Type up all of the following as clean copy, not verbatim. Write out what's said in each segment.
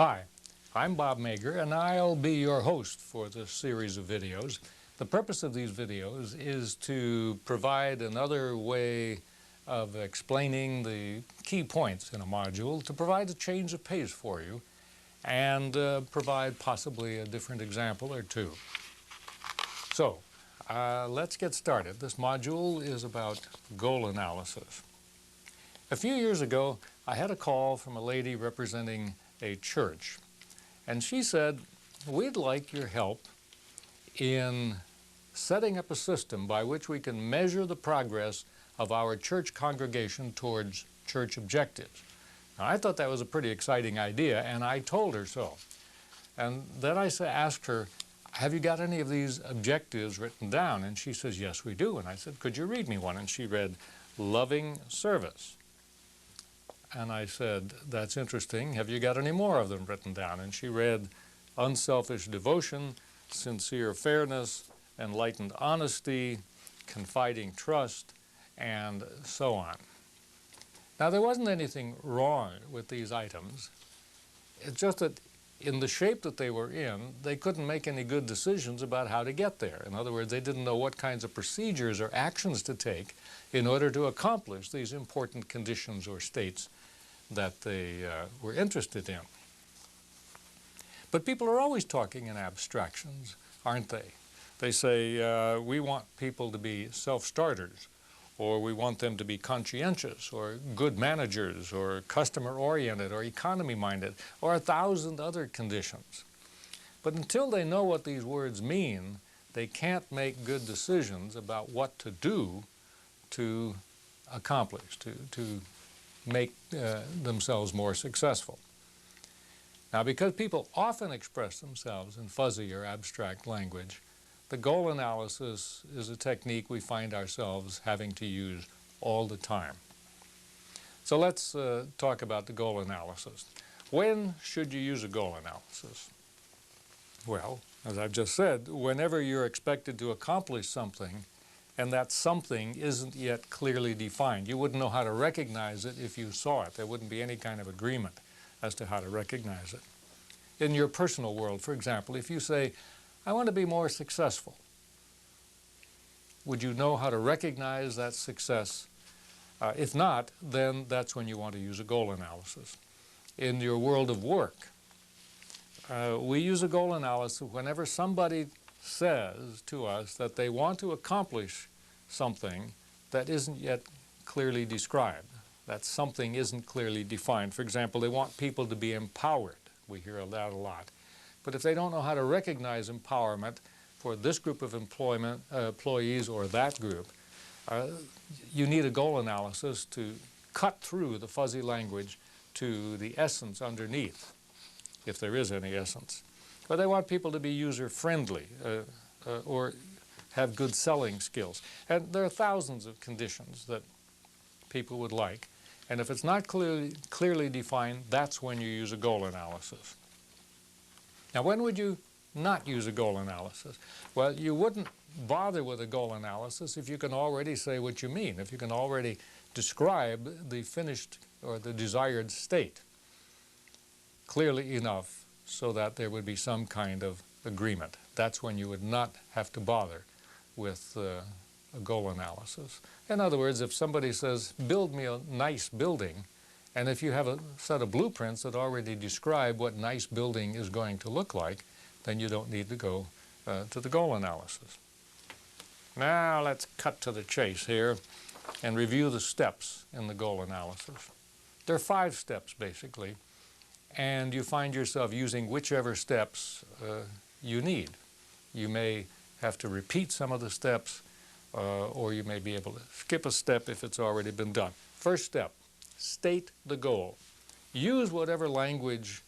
Hi, I'm Bob Mager, and I'll be your host for this series of videos. The purpose of these videos is to provide another way of explaining the key points in a module, to provide a change of pace for you, and provide possibly a different example or two. So, let's get started. This module is about goal analysis. A few years ago, I had a call from a lady representing a church, and she said, "We'd like your help in setting up a system by which we can measure the progress of our church congregation towards church objectives." Now, I thought that was a pretty exciting idea, and I told her so. And then I asked her, "Have you got any of these objectives written down?" And she says, "Yes, we do." And I said, "Could you read me one?" And she read, "Loving service." And I said, "That's interesting. Have you got any more of them written down?" And she read, "Unselfish devotion, sincere fairness, enlightened honesty, confiding trust," and so on. Now, there wasn't anything wrong with these items. It's just that in the shape that they were in, they couldn't make any good decisions about how to get there. In other words, they didn't know what kinds of procedures or actions to take in order to accomplish these important conditions or states that they were interested in. But people are always talking in abstractions, aren't they? They say, we want people to be self-starters, or we want them to be conscientious, or good managers, or customer-oriented, or economy-minded, or 1,000 other conditions. But until they know what these words mean, they can't make good decisions about what to do to accomplish, to make themselves more successful. Now, because people often express themselves in fuzzy or abstract language, the goal analysis is a technique we find ourselves having to use all the time. So let's talk about the goal analysis. When should you use a goal analysis? Well, as I've just said, whenever you're expected to accomplish something and that something isn't yet clearly defined. You wouldn't know how to recognize it if you saw it. There wouldn't be any kind of agreement as to how to recognize it. In your personal world, for example, if you say, "I want to be more successful," would you know how to recognize that success? If not, then that's when you want to use a goal analysis. In your world of work, we use a goal analysis whenever somebody says to us that they want to accomplish something that isn't yet clearly described, that something isn't clearly defined. For example, they want people to be empowered. We hear that a lot. But if they don't know how to recognize empowerment for this group of employees or that group, you need a goal analysis to cut through the fuzzy language to the essence underneath, if there is any essence. But they want people to be user-friendly or have good selling skills. And there are thousands of conditions that people would like. And if it's not clearly defined, that's when you use a goal analysis. Now, when would you not use a goal analysis? Well, you wouldn't bother with a goal analysis if you can already say what you mean, if you can already describe the finished or the desired state clearly enough so that there would be some kind of agreement. That's when you would not have to bother with a goal analysis. In other words, if somebody says, "Build me a nice building," and if you have a set of blueprints that already describe what nice building is going to look like, then you don't need to go to the goal analysis. Now let's cut to the chase here and review the steps in the goal analysis. There are 5 steps, basically, and you find yourself using whichever steps you need. You may have to repeat some of the steps, or you may be able to skip a step if it's already been done. First step, state the goal. Use whatever language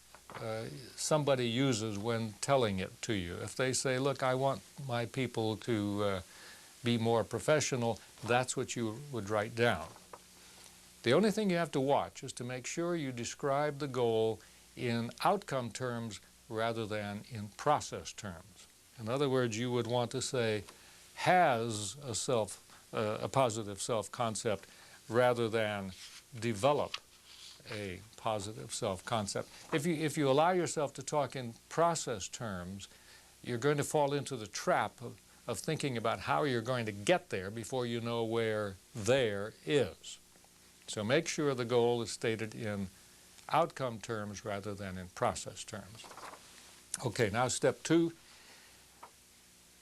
somebody uses when telling it to you. If they say, "Look, I want my people to be more professional," that's what you would write down. The only thing you have to watch is to make sure you describe the goal in outcome terms rather than in process terms. In other words, you would want to say, "has a positive self-concept," rather than "develop a positive self-concept. If you allow yourself to talk in process terms, you're going to fall into the trap of thinking about how you're going to get there before you know where there is. So make sure the goal is stated in outcome terms rather than in process terms. Okay, now step 2.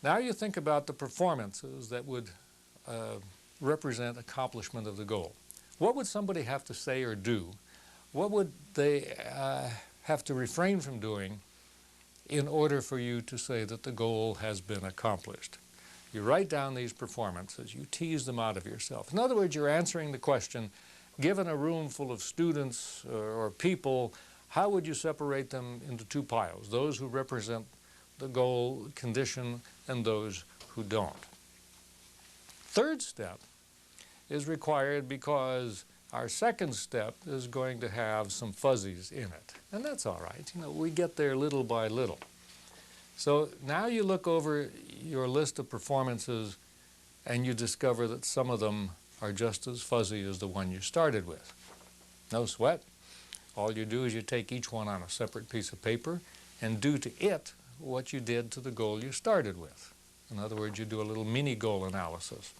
Now you think about the performances that would represent accomplishment of the goal. What would somebody have to say or do? What would they have to refrain from doing in order for you to say that the goal has been accomplished? You write down these performances. You tease them out of yourself. In other words, you're answering the question, given a room full of students or people, how would you separate them into 2 piles? Those who represent the goal condition and those who don't. Third step is required because our second step is going to have some fuzzies in it. And that's all right. You know, we get there little by little. So now you look over your list of performances and you discover that some of them are just as fuzzy as the one you started with. No sweat. All you do is you take each one on a separate piece of paper and do to it what you did to the goal you started with. In other words, you do a little mini goal analysis.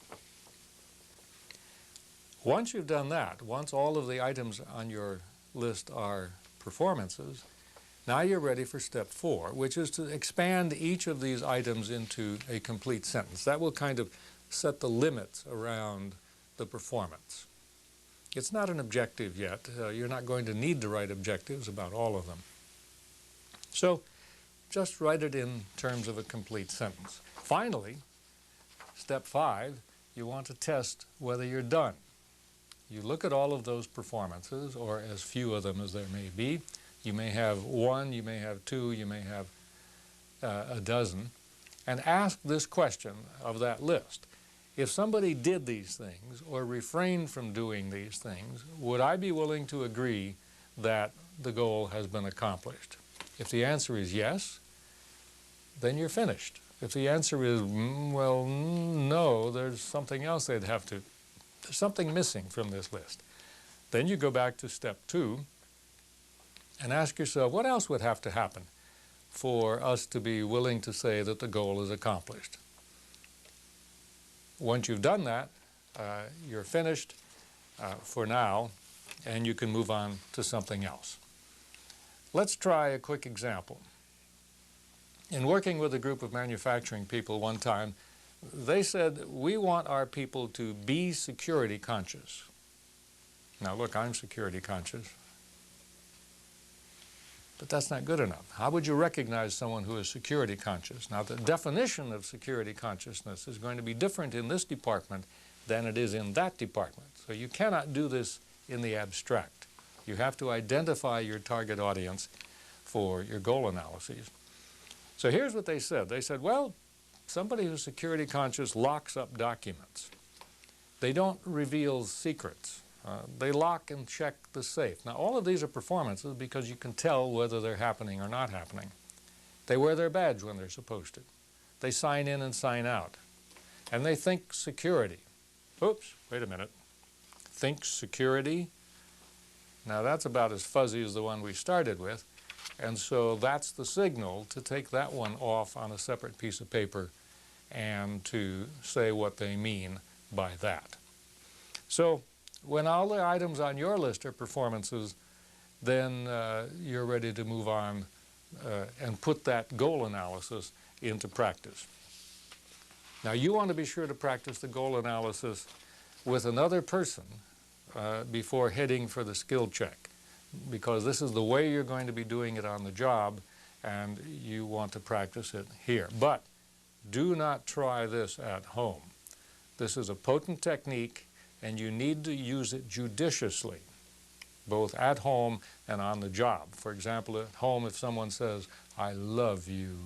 Once you've done that, once all of the items on your list are performances, now you're ready for step 4, which is to expand each of these items into a complete sentence. That will kind of set the limits around the performance. It's not an objective yet. You're not going to need to write objectives about all of them. So just write it in terms of a complete sentence. Finally, step 5, you want to test whether you're done. You look at all of those performances, or as few of them as there may be. You may have 1, you may have 2, you may have a dozen, and ask this question of that list. If somebody did these things or refrained from doing these things, would I be willing to agree that the goal has been accomplished? If the answer is yes, then you're finished. If the answer is, well, no, there's something else they'd have to, there's something missing from this list. Then you go back to step 2 and ask yourself, what else would have to happen for us to be willing to say that the goal is accomplished? Once you've done that, you're finished for now, and you can move on to something else. Let's try a quick example. In working with a group of manufacturing people one time, they said, we want our people to be security conscious. Now look, I'm security conscious, but that's not good enough. How would you recognize someone who is security conscious? Now the definition of security consciousness is going to be different in this department than it is in that department. So you cannot do this in the abstract. You have to identify your target audience for your goal analyses. So here's what they said. They said, well, somebody who's security conscious locks up documents. They don't reveal secrets. They lock and check the safe. Now all of these are performances because you can tell whether they're happening or not happening. They wear their badge when they're supposed to. They sign in and sign out. And they think security. Oops, wait a minute. Think security? Now that's about as fuzzy as the one we started with. And so that's the signal to take that one off on a separate piece of paper and to say what they mean by that. So when all the items on your list are performances, then you're ready to move on and put that goal analysis into practice. Now you want to be sure to practice the goal analysis with another person before heading for the skill check, because this is the way you're going to be doing it on the job, and you want to practice it here. But do not try this at home. This is a potent technique, and you need to use it judiciously, both at home and on the job. For example, at home, if someone says, I love you,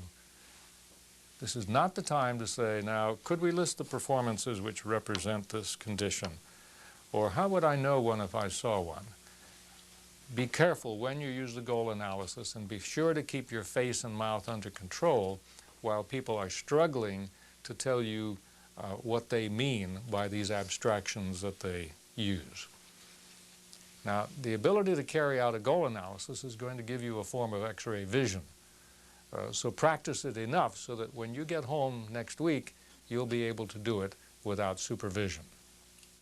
this is not the time to say, now, could we list the performances which represent this condition? Or how would I know one if I saw one? Be careful when you use the goal analysis, and be sure to keep your face and mouth under control while people are struggling to tell you what they mean by these abstractions that they use. Now, the ability to carry out a goal analysis is going to give you a form of X-ray vision. So practice it enough so that when you get home next week, you'll be able to do it without supervision.